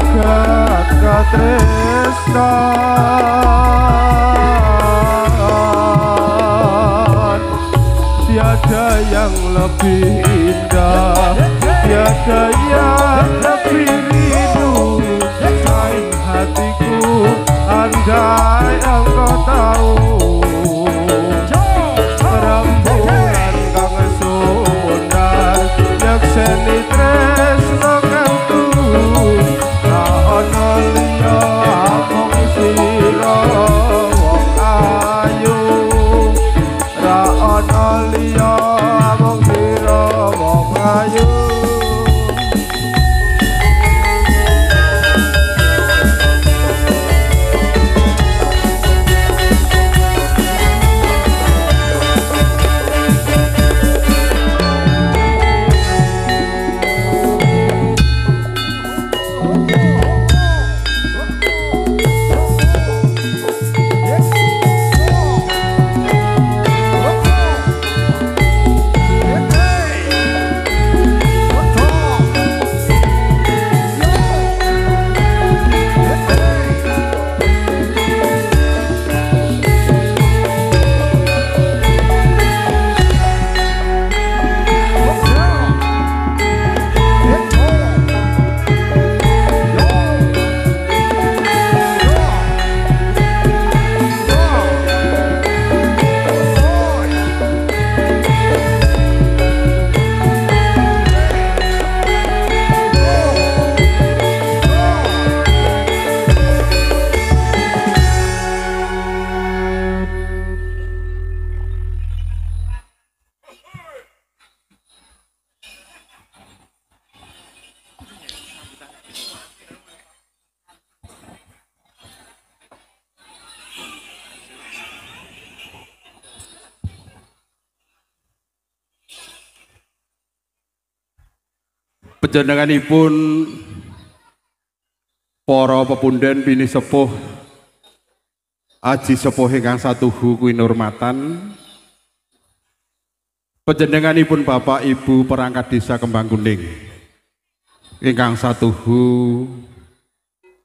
jagat katresnan tiada yang lebih indah, tiada yang lebih rindu selain hatiku. Andai engkau tahu rembulan kang sumunan nyekseni tresno kantu ra ono liya mung sira wong ayu, ra ono liya mung sira wong ayu. Panjenenganipun para pepundhen bini sepuh aji sepuh ingkang satuhu kinurmatan, panjenenganipun Bapak Ibu perangkat desa Kembang Kuning ingkang satuhu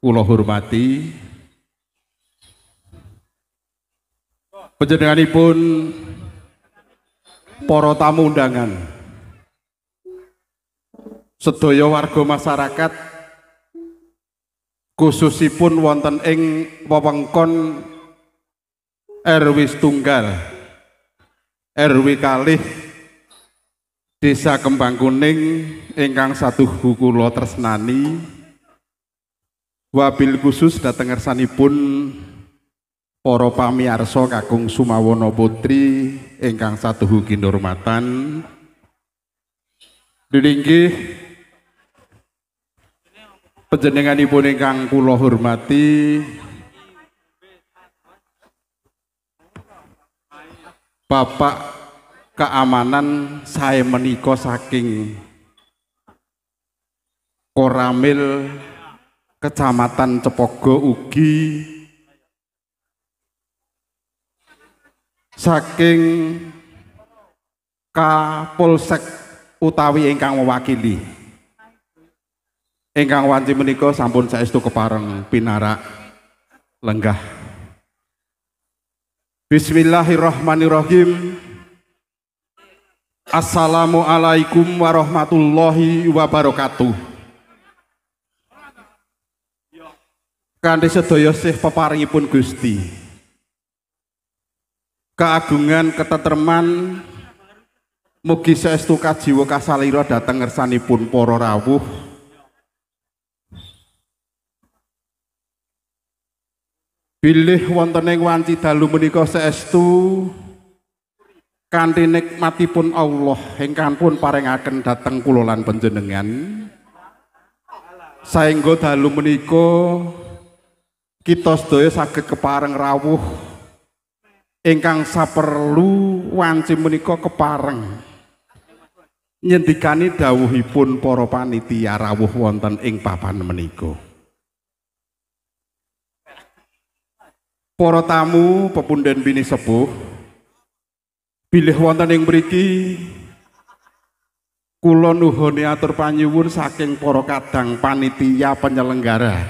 kula hormati, panjenenganipun para tamu undangan, sedaya warga masyarakat khususipun wonten ing wewengkon RW Setunggal RW kalih Desa Kembang Kuning ingkang satuhu kula tresnani, wabil khusus dhateng ngersanipun para pamiyarsa kakung Sumawana Putri ingkang satuhu kinurmatan. Dinggih panjenenganipun ingkang kula hormati Bapak Keamanan sae menika saking Koramil Kecamatan Cepogo ugi saking Kapolsek utawi ingkang mewakili ingkang wanci menika sampun saestu kepareng pinarak lenggah. Bismillahirrahmanirrahim. Assalamualaikum warahmatullahi wabarakatuh. Kanthi sedaya sih peparingipun Gusti keagungan ketentreman, mugi saestu kajiwa kasalira dhateng ngersanipun para rawuh bilih wonten ing wanci dalu menika saestu kanthi nikmatipun Allah ingkang pun paringaken dhateng kula lan panjenengan, saengga dalu menika kita sedaya saged kepareng rawuh ingkang saperlu wanci menika kepareng nyendikani dawuhipun para panitia rawuh wonten ing papan menika. Para tamu pepundhen bini sepuh bilih wonten ing mriki Kula nuhuni atur panyuwun saking para kadang panitia penyelenggara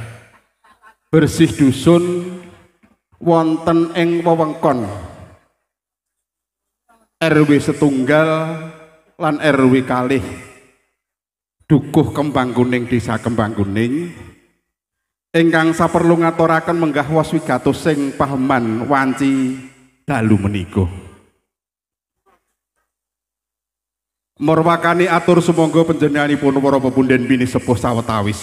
bersih dusun wonten ing wewengkon RW setunggal lan RW kalih Dukuh Kembang Kuning Desa Kembang Kuning ingkang saperlu ngaturaken menggah waswigatos sing paheman wanci dalu menika. Merwakani atur sumangga panjenenganipun para pepunden bini sepuh sawetawis.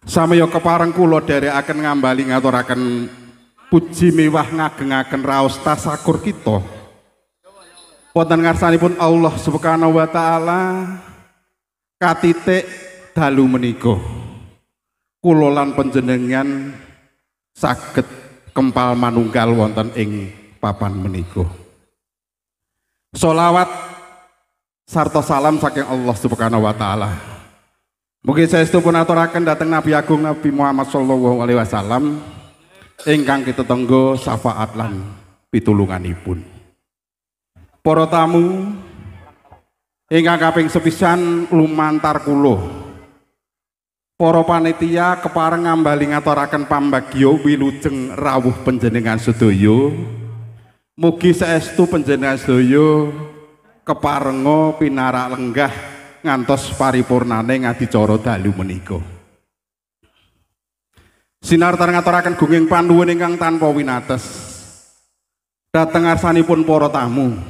Samaya kepareng kula dherekaken ngambali ngaturaken puji mewah ngagengaken raos tasakur kita. Wonten ngarsanipun Allah Subhanahu wa taala katitik dalu menika. Kula lan panjenengan saged kempal manunggal wonten ing papan menika. Sholawat sarta salam saking Allah Subhanahu wa taala. Mugi saestu pun aturaken dhateng Nabi Agung Nabi Muhammad sallallahu alaihi wasallam ingkang kita tenggo syafaat lan pitulunganipun. Para tamu ingkang kaping sepisan lumantar kula. Para panitia kepareng ngambali ngaturaken pambagya wilujeng rawuh panjenengan sedaya. Mugi saestu panjenengan sedaya keparenga pinarak lenggah ngantos paripurnane ngadicara dalu menika. Sinarta ngaturaken gunging panuwun ingkang tanpa winates dhateng ngarsanipun para tamu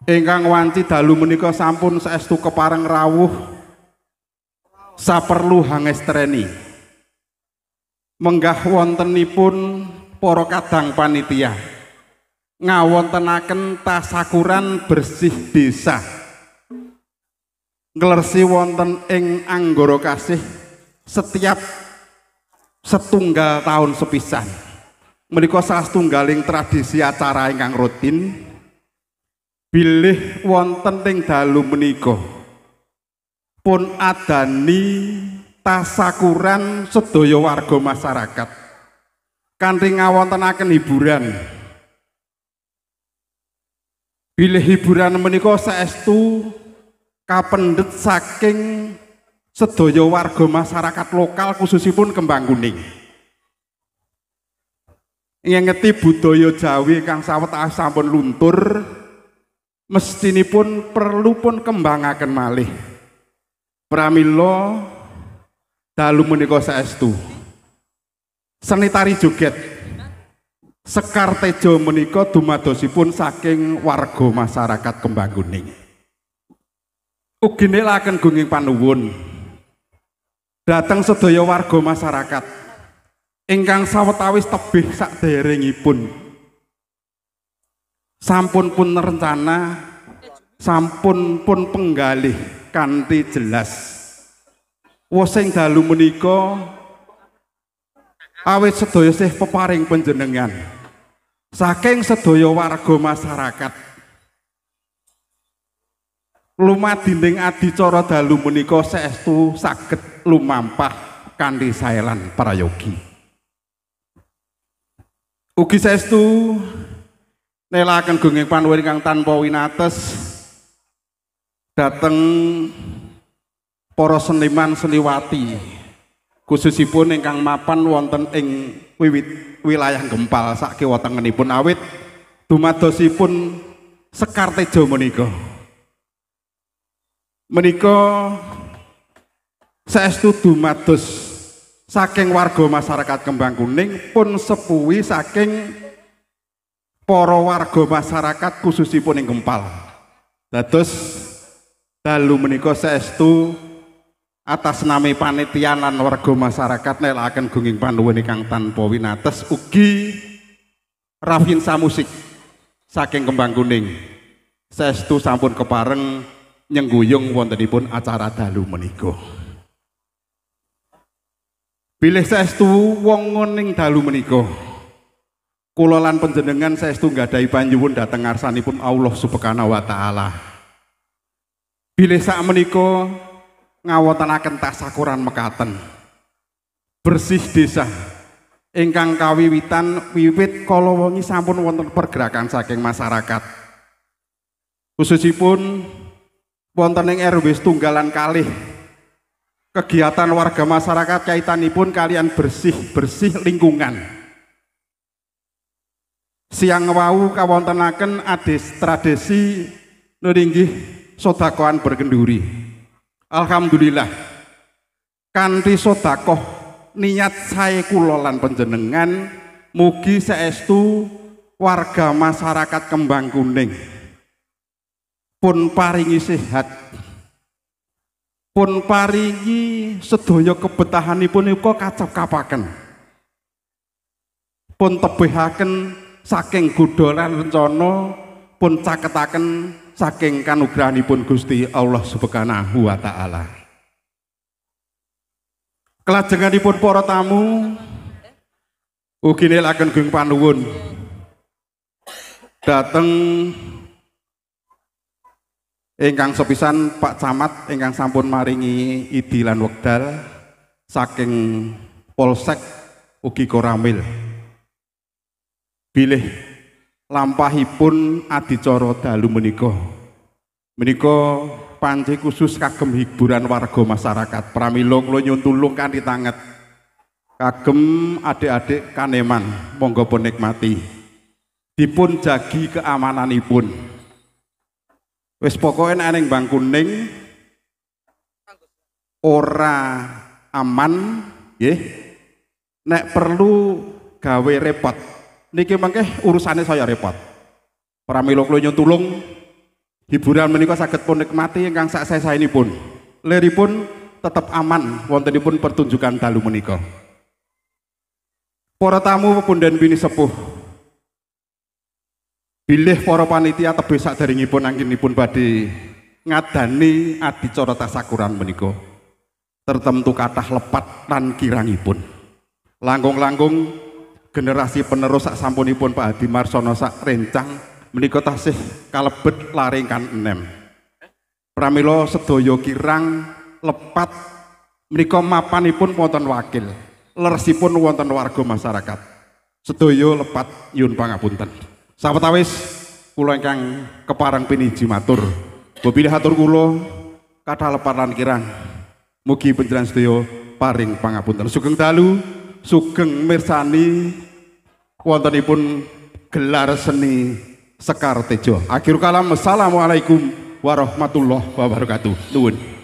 ingkang wanci dalu menika sampun saestu kepareng rawuh saperlu hangestreni menggah wontenipun para kadang panitia ngawontenaken tasakuran bersih desa nglersi wonten ing Anggara Kasih setiap setunggal tahun sepisan. Menika salah setunggaling tradisi acara ingkang rutin bilih wonten ing dalu menika pun adani tasakuran sedaya warga masyarakat kanthi ngawontenaken hiburan. Bilih hiburan menika saestu kapendhet saking sedaya warga masyarakat lokal khususipun Kembang Kuning. Ngengeti budaya Jawi kang sawetawis sampun luntur, mestinipun perlu pun kembangaken malih. Pramila dalu menika saestu seni tari joget Sekar Tejo menika dumadosipun saking warga masyarakat Kembang Kuning. Ugi nelaken gunging panuwun dhateng sedaya warga masyarakat ingkang sawetawis tebih sakderengipun sampun pun rencana, sampun pun penggalih kanthi jelas. Wosing dalu menika awit sedaya sih peparing panjenengan saking sedaya warga masyarakat lumadinding adicara dalu menika saestu saged lumampah kanthi saelan prayogi. Ugi saestu nelaken gunging panuwun ingkang tanpa winates dhateng para seniman seniwati khususipun ingkang mapan wonten ing wilayah Gempal sakiwa tengenipun awit dumadosipun Sekar Tejo menika. Menika saestu dumados saking warga masyarakat Kembang Kuning pun sepuhi saking para warga masyarakat khususipun ing Gempal. Dados dalu menika saestu atas nami panitia lan warga masyarakat nelaken gunging panuwun ingkang tanpa winates ugi Rafinsa Musik saking Kembang Kuning saestu sampun kepareng nyengguyung wontenipun acara dalu menika. Bilih saestu wong ing dalu menika kula lan panjenengan saestu nggadahi panyuwun dhateng ngarsanipun Allah Subhanahu wa taala. Bilih sak menika ngawontenaken tasakuran mekaten bersih desa ingkang kawiwitan wiwit kala wengi sampun wonten pergerakan saking masyarakat Khususipun wonten ing RW setunggalan kalih kegiatan warga masyarakat kaitanipun kalian bersih lingkungan. Siang wau kawontenaken tradisi nggih sedekahan berkenduri. Alhamdulillah kanthi sedekah niat sae kula lan panjenengan mugi saestu warga masyarakat Kembang Kuning pun paringi sehat, pun paringi sedaya kebetahanipun uga kacep-kapaken, pun tebihaken saking godholan rencana, pun caketaken saking kanugrahanipun Gusti Allah Subhanahu wa taala. Kelajenganipun para tamu ugi nelaken gung panuwun dateng ingkang sepisan Pak Camat ingkang sampun maringi idi lan wekdal saking Polsek ugi Koramil bilih lampahipun adicara dalu menika panci khusus kagem hiburan warga masyarakat. Pramila kula nyuwun tulung kanthi tanget kagem adik-adik Kaneman monggo pun nikmati dipun jagi keamananipun. Wis pokoke nek ning Bang Kuning ora aman nggih. Nek perlu gawe repot niki mangke urusane saya repot. Pramila kula nyuwun tulung hiburan menika saged pun nikmati ingkang sak saesaenipun. Liripun tetep aman wontenipun pertunjukan dalu menika. Para tamu pepundhen bini sepuh bilih para panitia tebih sakderengipun anggenipun badhe ngadani adicara tasakuran menika tertentu kathah lepat lan kirangipun langkung-langkung generasi penerus sak sampunipun Pak Hadi Marsono sak rencang menika tasih kalebet laring kan enem. Pramila sedaya kirang lepat menika mapanipun wonten wakil leresipun wonten warga masyarakat sedaya lepat nyuwun pangapunten. Sawetawis kula ingkang kepareng piniji matur. Wabilih hatur kula kathah lepat lan kirang. Mugi panjenengan sedaya paring pangapunten. Sugeng dalu, sugeng mirsani wontenipun gelar seni Sekar Tejo. Akhirul kalam, assalamualaikum warahmatullahi wabarakatuh. Nuwun.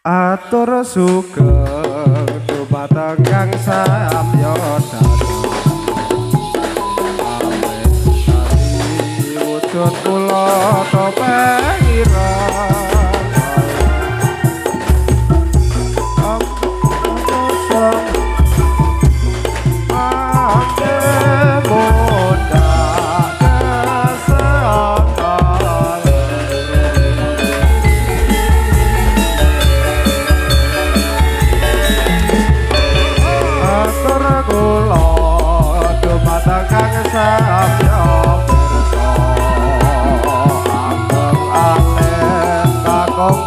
Atur sugeng dumateng kang samya dana awet tari wujud kula kepengirang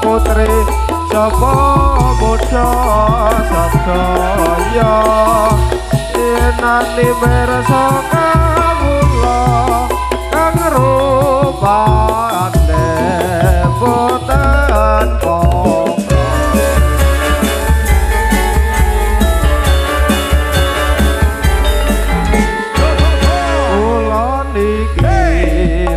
putri sapa bocah sadaya enani mirsa kawula kang rupane boten kula niki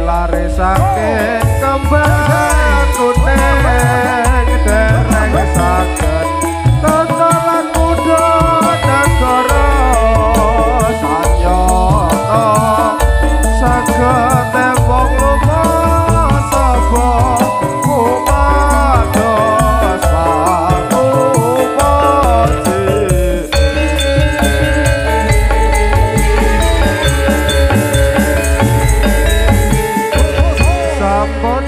lare saking Kembang Kuning dereng saged tontonan muda negara sanyata saged tembung lupa sapa kumados pakupaji sampun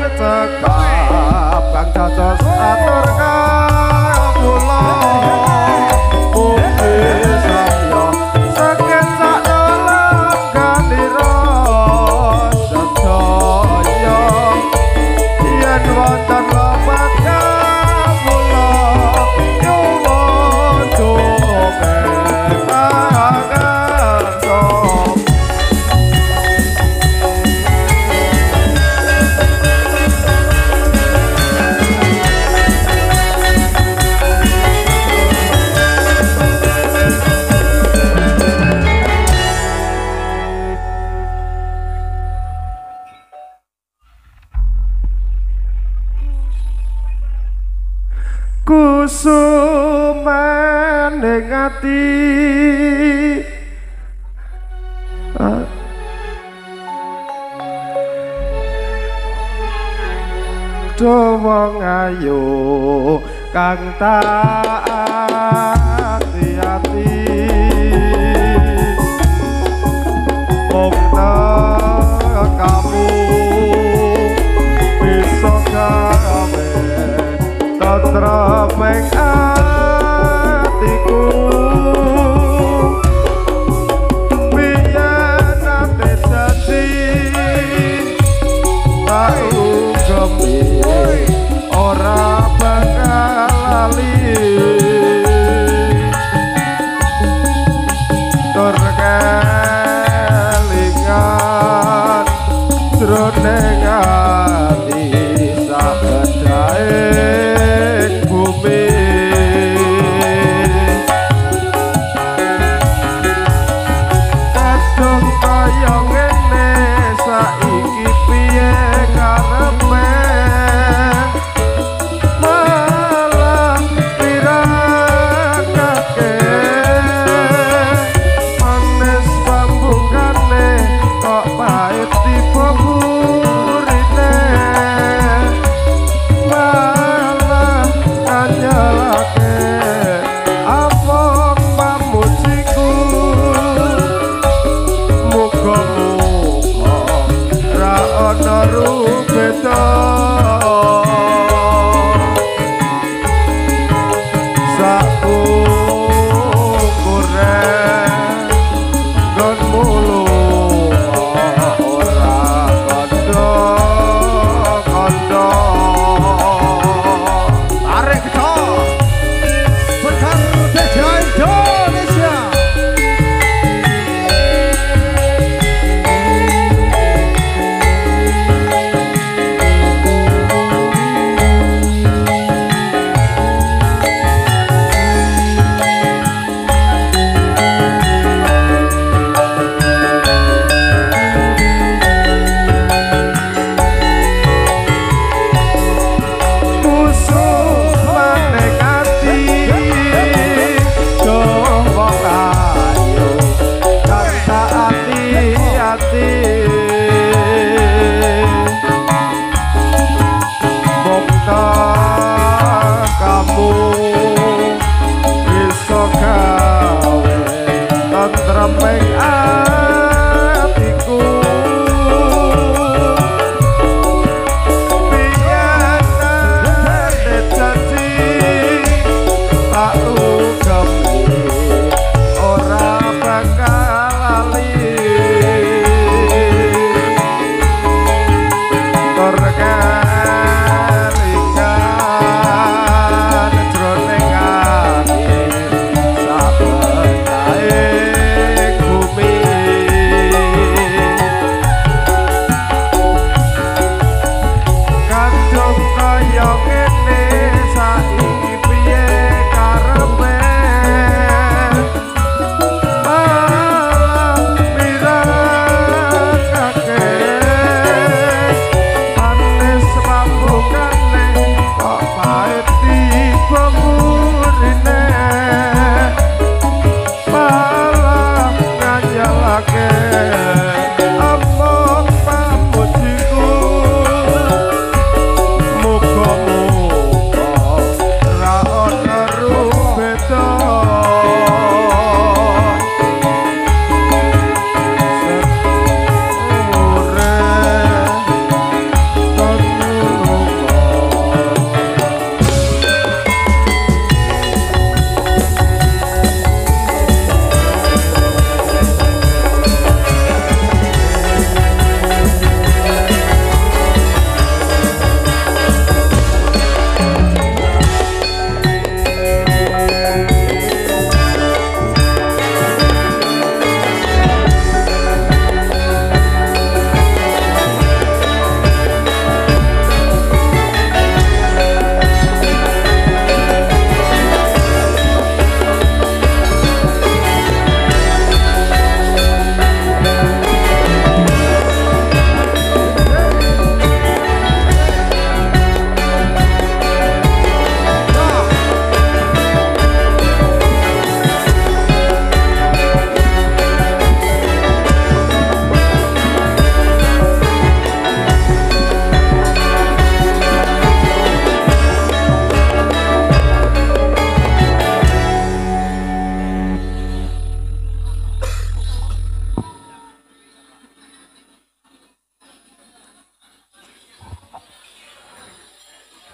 kusuman ning ati wong ayu kang tak ati mongko kamu bisa gawe tentrem ing atiku biyen ate janji tak ugemi ora bakal lali tur kelingan jroning ati sabedaing bumi kadung kaya ngene saiki piye karepe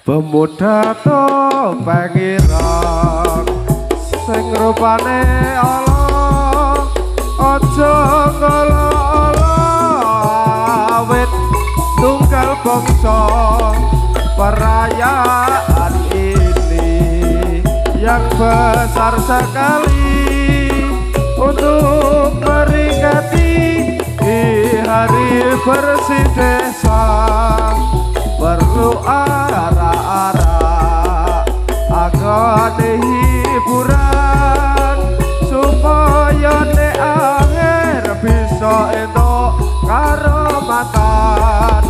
pemuda to pengirang sing rupane Allah aja ngolo-olo awit tunggal bangsa perayaan ini yang besar sekali untuk meringati hari bersih desa. Perlu arah-arah agane hiburan supaya nek akhir bisa entuk karomatan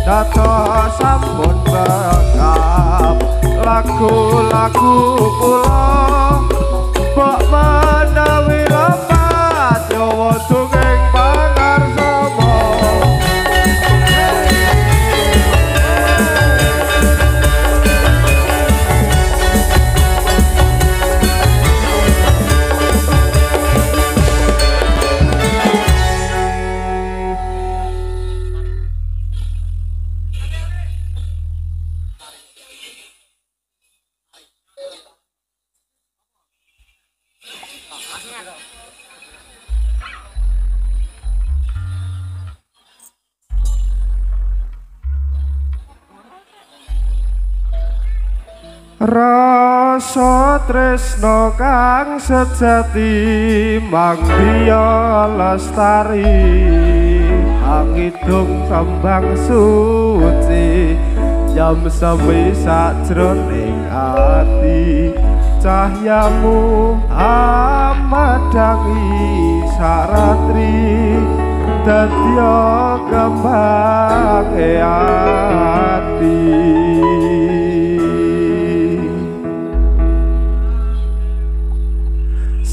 dados sampun bekap lagu-lagu kula mbok menawi lepat nyawa dongeng pangarsama. Rasa tresno kang sejati mangdiya lestari angidung tembang suci jam semi sajroning ati cahyamu amadangi saratri dadya kembange ati.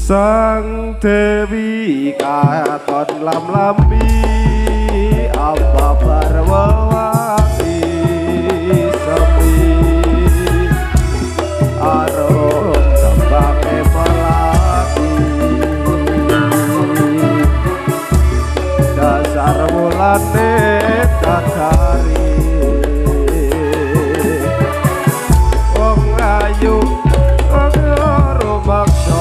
Sang Dewi katon lam-lambi apa barwangi semi arum tembake melati dasar mulane dadari wong ayu wong loro maksa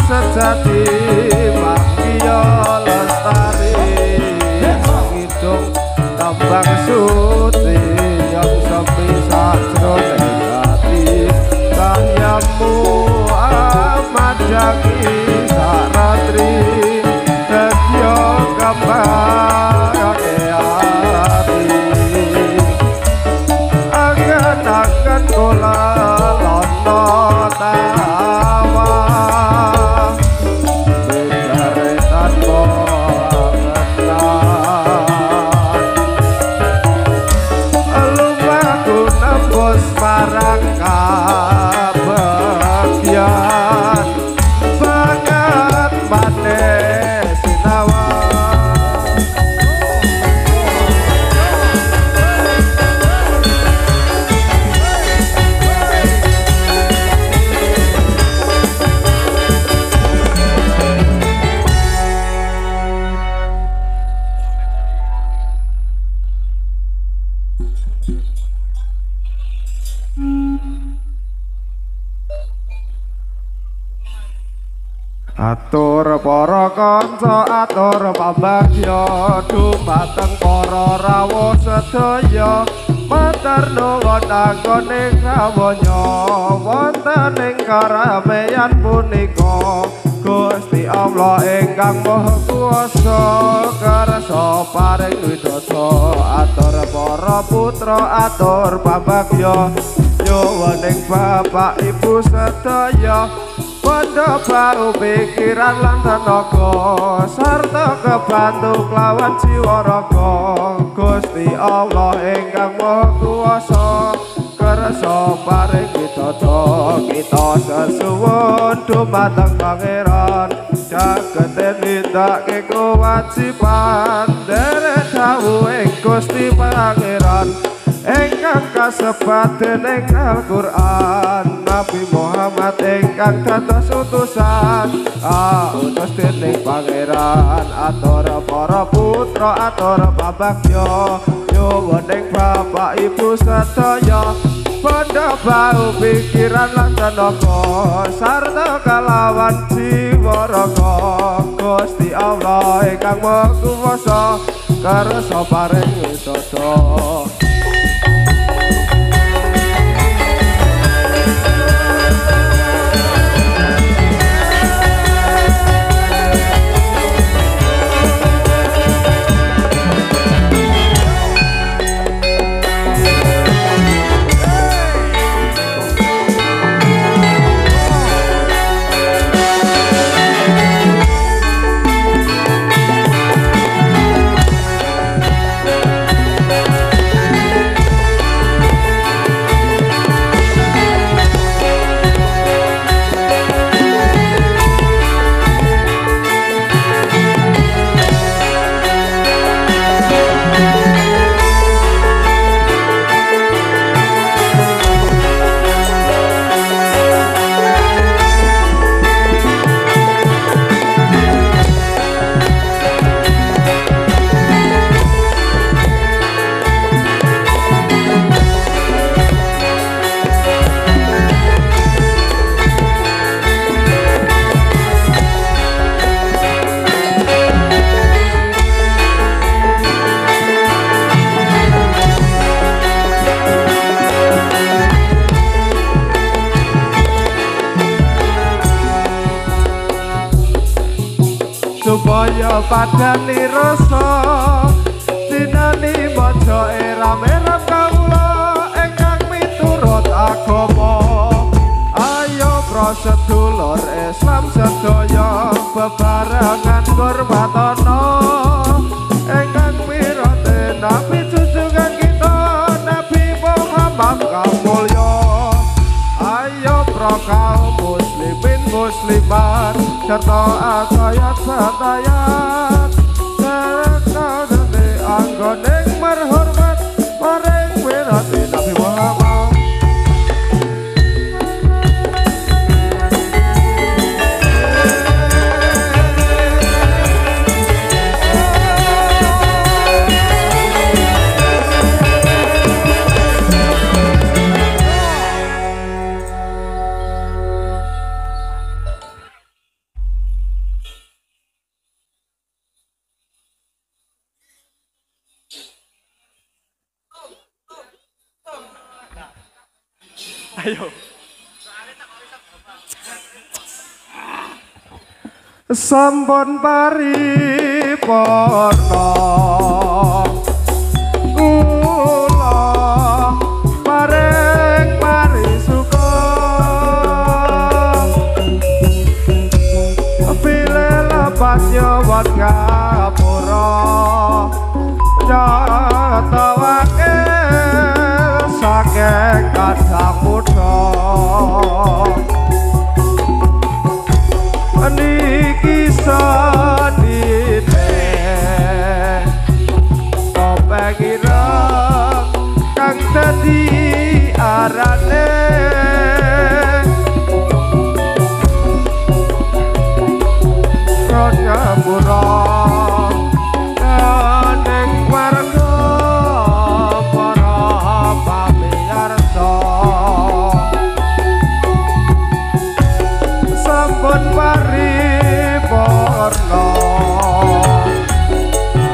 sejati makia lestari ngidung tambang suci yang sepi sajroning ati cahyamu amadangi saratri dadya kembange ati angen-angen kula lono tawa marang kabagyan banget maneh sinawa atur para kanca atur pambagya dumateng para rawuh sedaya matur nuwun anggoning rawanya wonten ing karameyan punika Gusti Allah ingkang Maha Kuwasa kersa paring widodara atur para putra atur pambagya nyuwuning bapak ibu sedaya Pondo bau pikiran lan tenaga sarta kebantu lawan jiwa raga Gusti Allah ingkang Maha Kuwasa kersa paring pitata kita sesuwun dumateng Pangeran jagat nindakake kewajiban derek dawuh Gusti Pangeran ingkang kasebat dening Al-Qur'an Nabi Muhammad ingkang dados utusan utus dening Pangeran atur para putra atur babagya nyuwuning bapak ibu sedaya padha bau pikiran lan tenaga sarta kalawan jiwa raga Gusti Allah ingkang Maha Kuwasa kersa paring wisata supaya padani rasa dinani maca eram-eram kawula ingkang miturut agama ayo prasedulur Islam sedaya bebarengan hormatana ingkang mirate Nabi junjungan kita Nabi Muhammad kamulya ayo pro kaum muslimin muslimat serta akayat satayat serta dene anggoning merhormat maring wirati Nabi Muhammad Ayo. Sampun paripurna kula paring parisuka pile lepas nyewot ngapura nyata wakil saking kadang muda niki sadine topeng ireng kang dadi arane ron ngapura ning warga para pamirsa sampun paripurna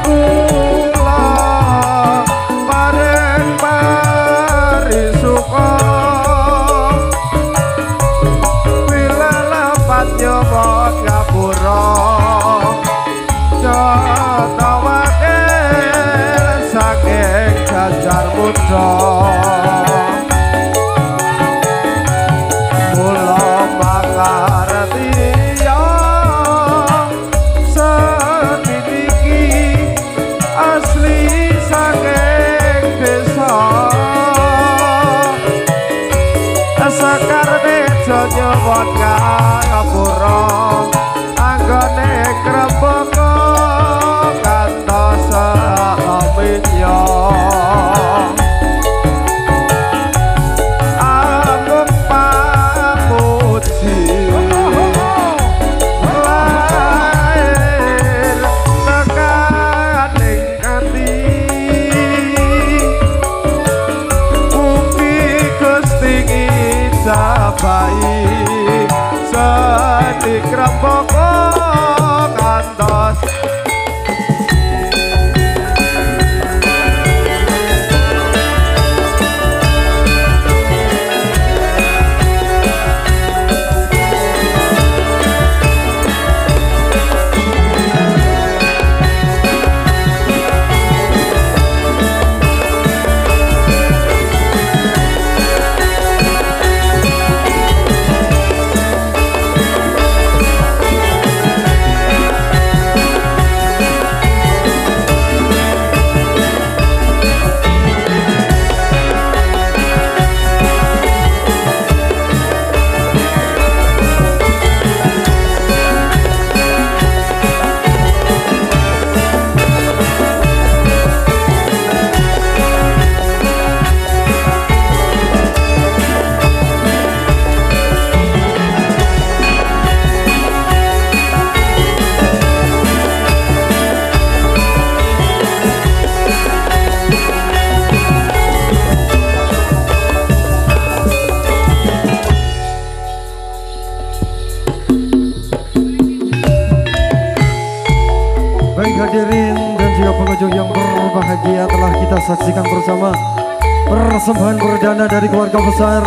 kula paring parisuka bila lepat nyobot ngapura jata wakil saking jajar muda mula makaret ngrembaka kantos aminya aku pamuji lair tekaning ati mugi Gusti ngijabahi sedih ngrembaka kantos hadirin dan juga pengunjung yang berbahagia, telah kita saksikan bersama persembahan perdana dari keluarga besar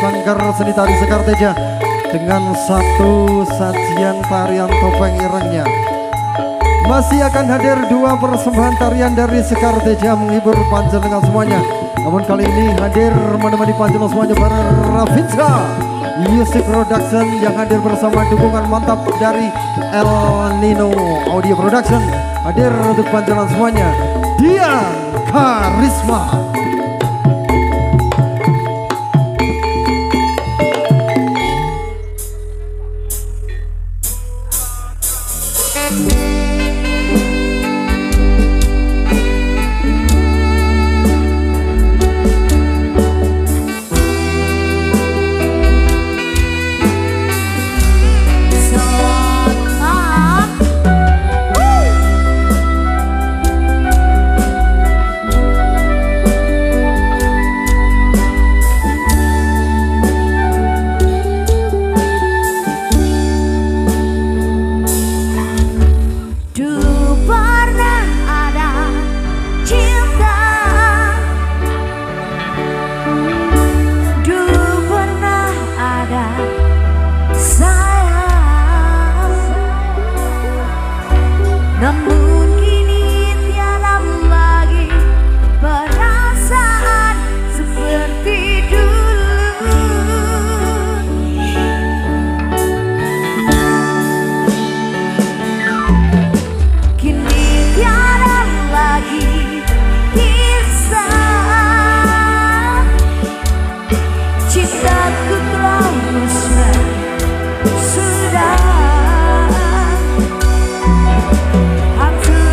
Sanggar Seni Tari Sekar Teja dengan satu sajian tarian topeng irengnya. Masih akan hadir dua persembahan tarian dari Sekar Teja menghibur panjenengan semuanya. Namun kali ini hadir menemani panjenengan semuanya para Rafinsa Music Production yang hadir bersama dukungan mantap dari El Nino Audio Production. Hadir untuk panjenengan semuanya Dian Karisma. Sudah hancur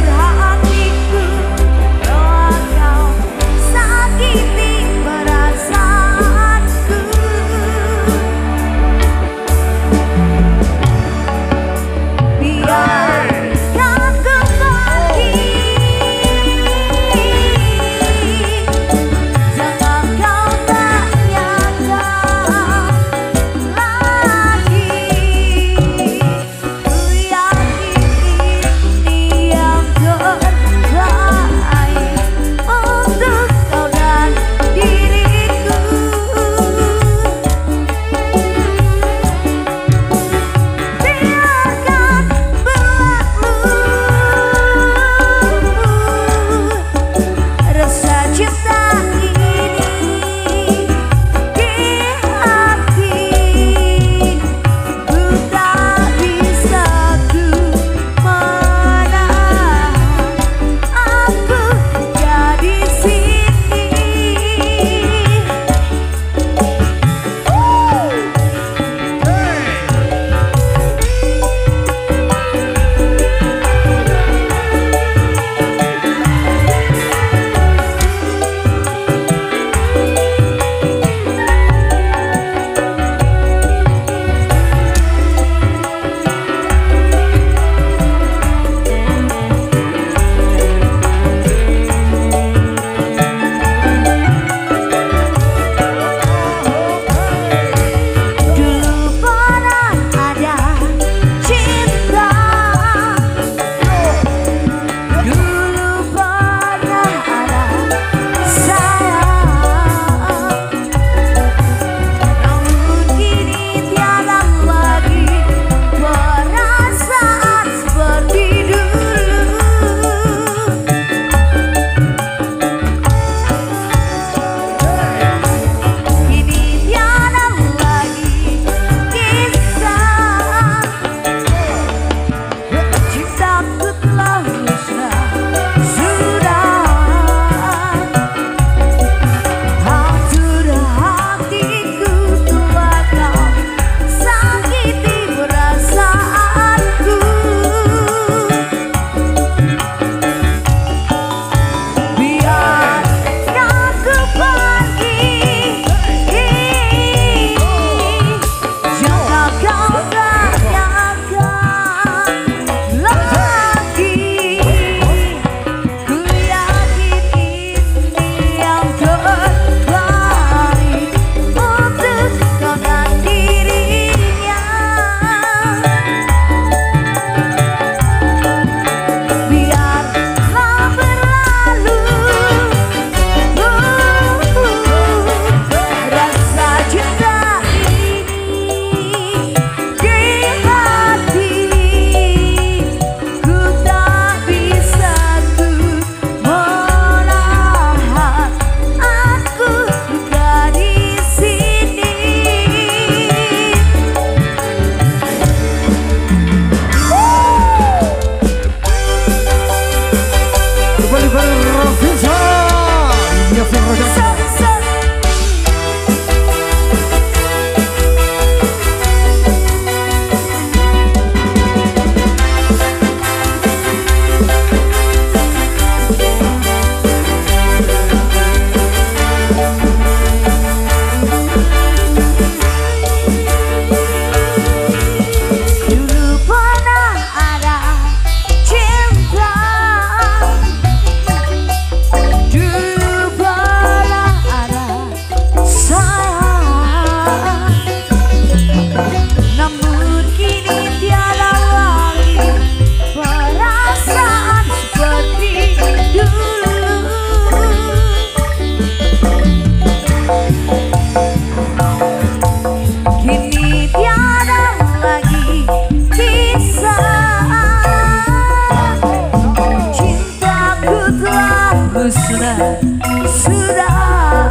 sudah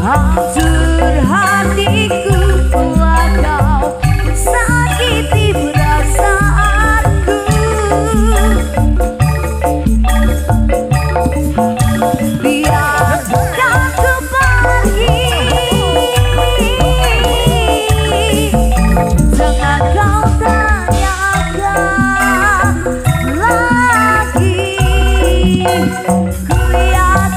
hancur hatiku, telah kau sakiti perasaanku. Biarkan ku pergi, jangan kau tanyakan lagi. Ku yakin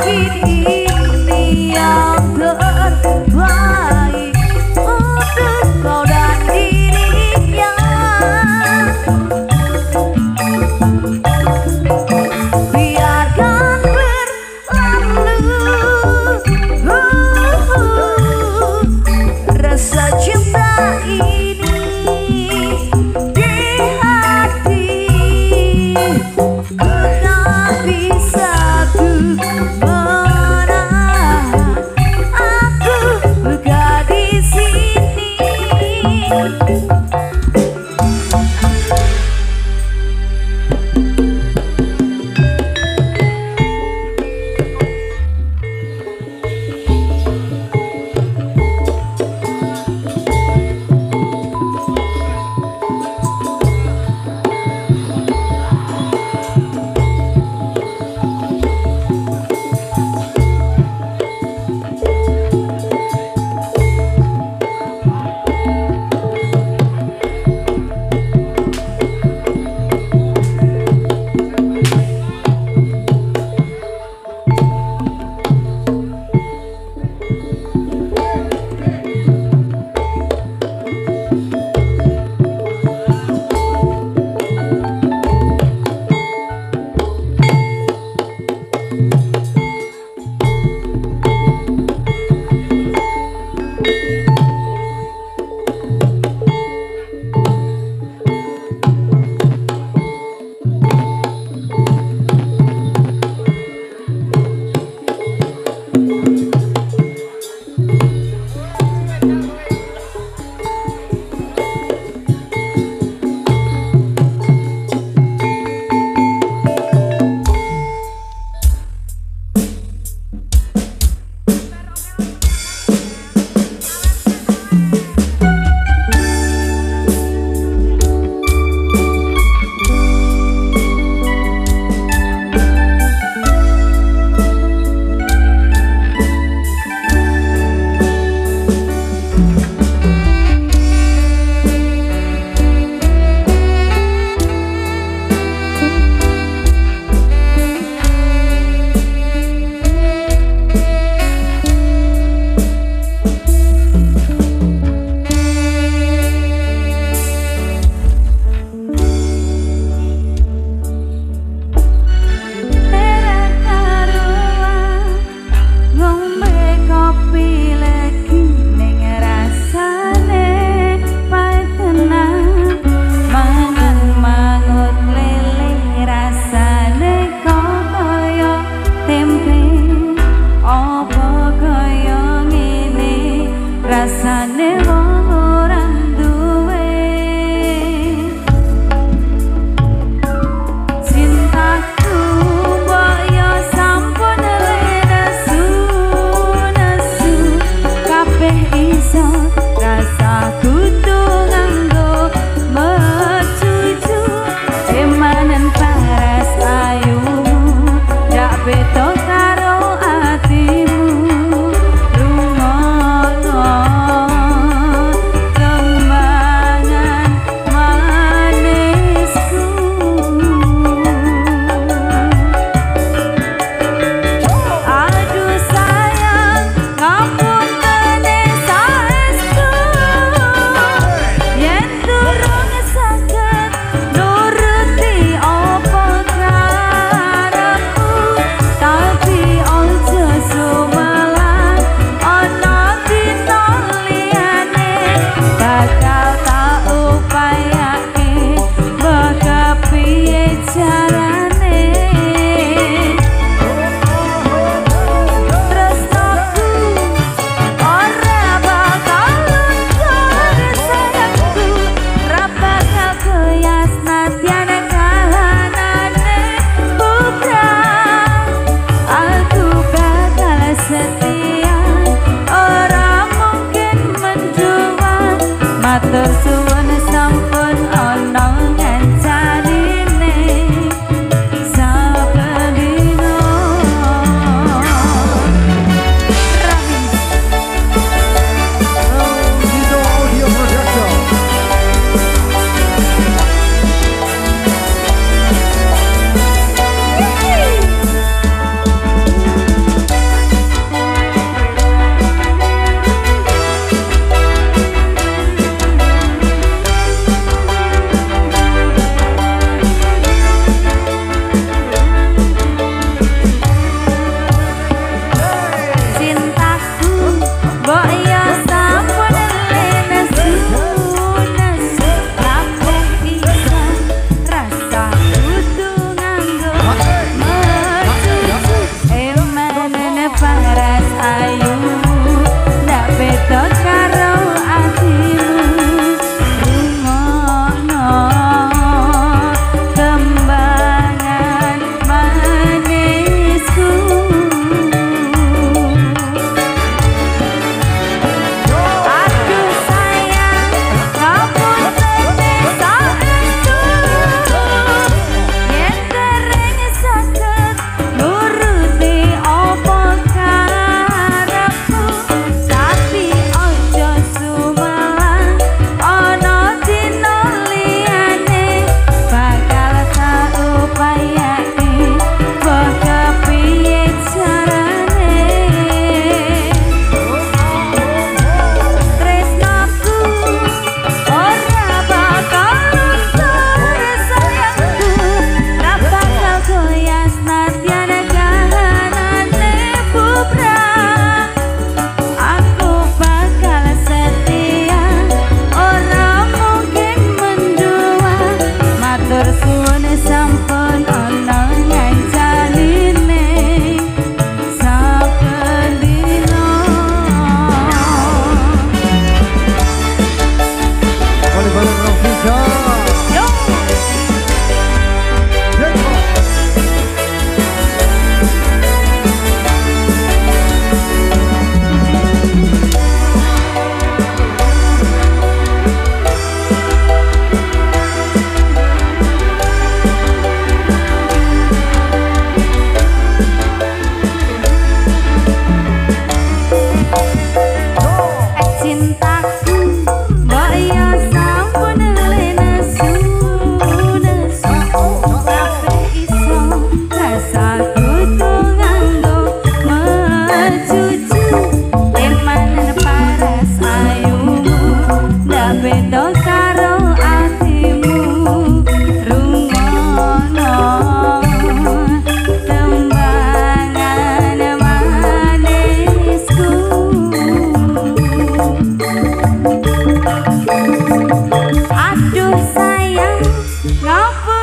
ngapa